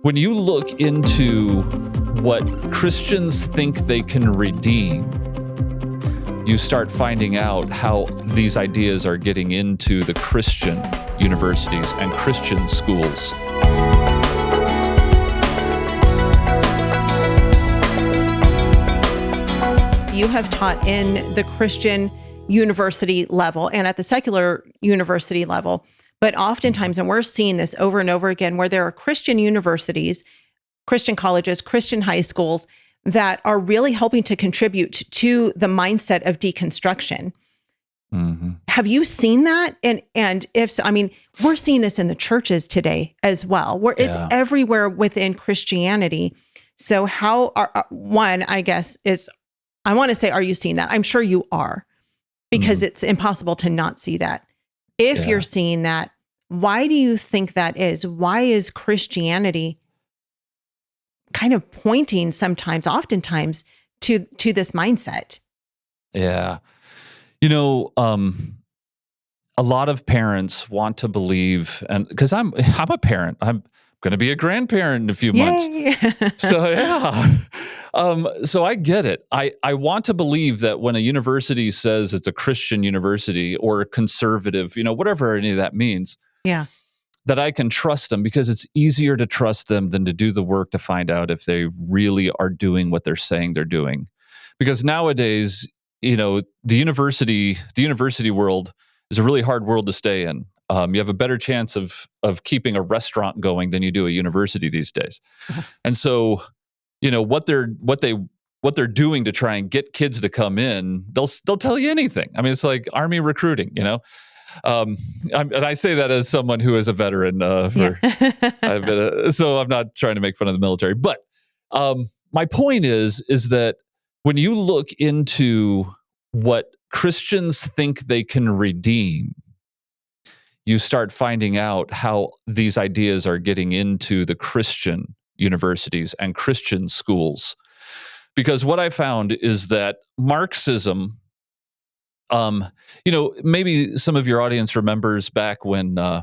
When you look into what Christians think they can redeem, you start finding out how these ideas are getting into the Christian universities and Christian schools. You have taught in the Christian university level and at the secular university level, but oftentimes, and we're seeing this over and over again, where there are Christian universities, Christian colleges, Christian high schools that are really helping to contribute to the mindset of deconstruction. Mm-hmm. Have you seen that? And if so, I mean, we're seeing this in the churches today as well, where it's everywhere within Christianity. So how one, I guess, is, I want to say, are you seeing that? I'm sure you are, because it's impossible to not see that. If you're seeing that, why do you think that is? Why is Christianity kind of pointing oftentimes to this mindset? Yeah. You know, a lot of parents want to believe, and because I'm a parent, I'm going to be a grandparent in a few months. So so I get it. I want to believe that when a university says it's a Christian university or a conservative, whatever any of that means, that I can trust them, because it's easier to trust them than to do the work to find out if they really are doing what they're saying they're doing. Because nowadays, the university world is a really hard world to stay in. You have a better chance of keeping a restaurant going than you do a university these days. And so, what they're doing to try and get kids to come in, they'll tell you anything. I mean, it's like Army recruiting, and I say that as someone who is a veteran. So I'm not trying to make fun of the military, but my point is that when you look into what Christians think they can redeem, you start finding out how these ideas are getting into the Christian universities and Christian schools. Because what I found is that Marxism, maybe some of your audience remembers back when, I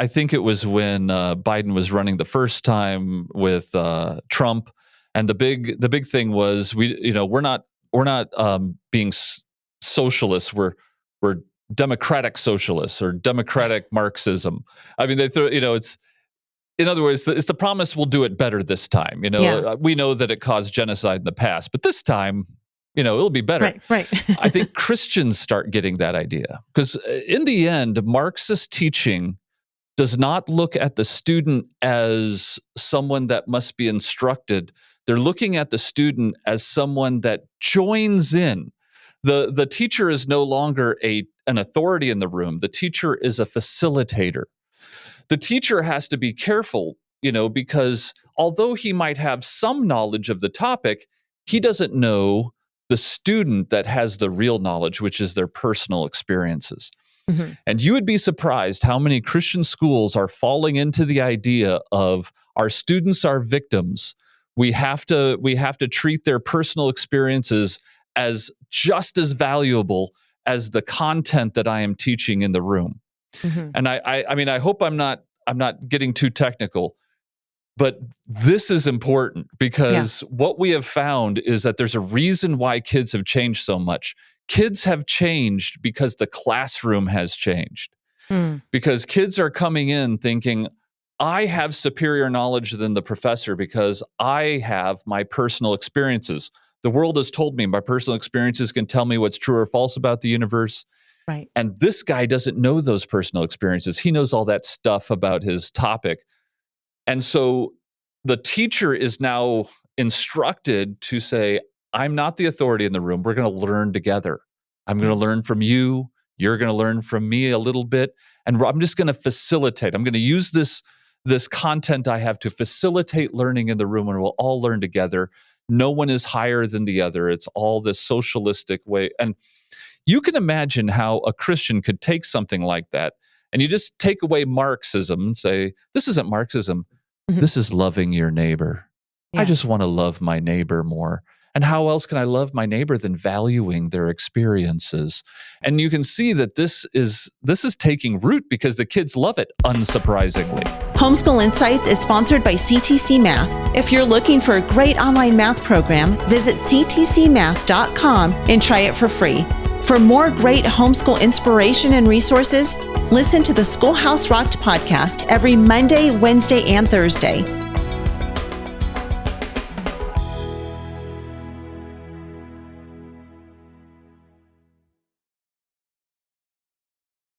think it was when Biden was running the first time with Trump, and the big thing was we're not being socialists. We're democratic socialists or democratic Marxism. I mean, they throw, it's, in other words, it's the promise we'll do it better this time. We know that it caused genocide in the past, but this time, it'll be better. Right. I think Christians start getting that idea, because in the end, Marxist teaching does not look at the student as someone that must be instructed. They're looking at the student as someone that joins in. The teacher is no longer an authority in the room. The teacher is a facilitator. The teacher has to be careful, because although he might have some knowledge of the topic, he doesn't know the student that has the real knowledge, which is their personal experiences. Mm-hmm. And you would be surprised how many Christian schools are falling into the idea of our students are victims. We have to treat their personal experiences as just as valuable as the content that I am teaching in the room. Mm-hmm. And I mean, I hope I'm not getting too technical, but this is important, because what we have found is that there's a reason why kids have changed so much. Kids have changed because the classroom has changed. Because kids are coming in thinking, I have superior knowledge than the professor because I have my personal experiences. The world has told me my personal experiences can tell me what's true or false about the universe. Right. And this guy doesn't know those personal experiences. He knows all that stuff about his topic. And so the teacher is now instructed to say, I'm not the authority in the room. We're going to learn together. I'm going to learn from you. You're going to learn from me a little bit. And I'm just going to facilitate. I'm going to use this content I have to facilitate learning in the room, and we'll all learn together. No one is higher than the other. It's all this socialistic way. And you can imagine how a Christian could take something like that, and you just take away Marxism and say, this isn't Marxism. Mm-hmm. This is loving your neighbor. I just want to love my neighbor more. And how else can I love my neighbor than valuing their experiences? And you can see that this is taking root because the kids love it, unsurprisingly. Homeschool Insights is sponsored by CTC Math. If you're looking for a great online math program, visit ctcmath.com and try it for free. For more great homeschool inspiration and resources, listen to the Schoolhouse Rocked Podcast every Monday, Wednesday, and Thursday.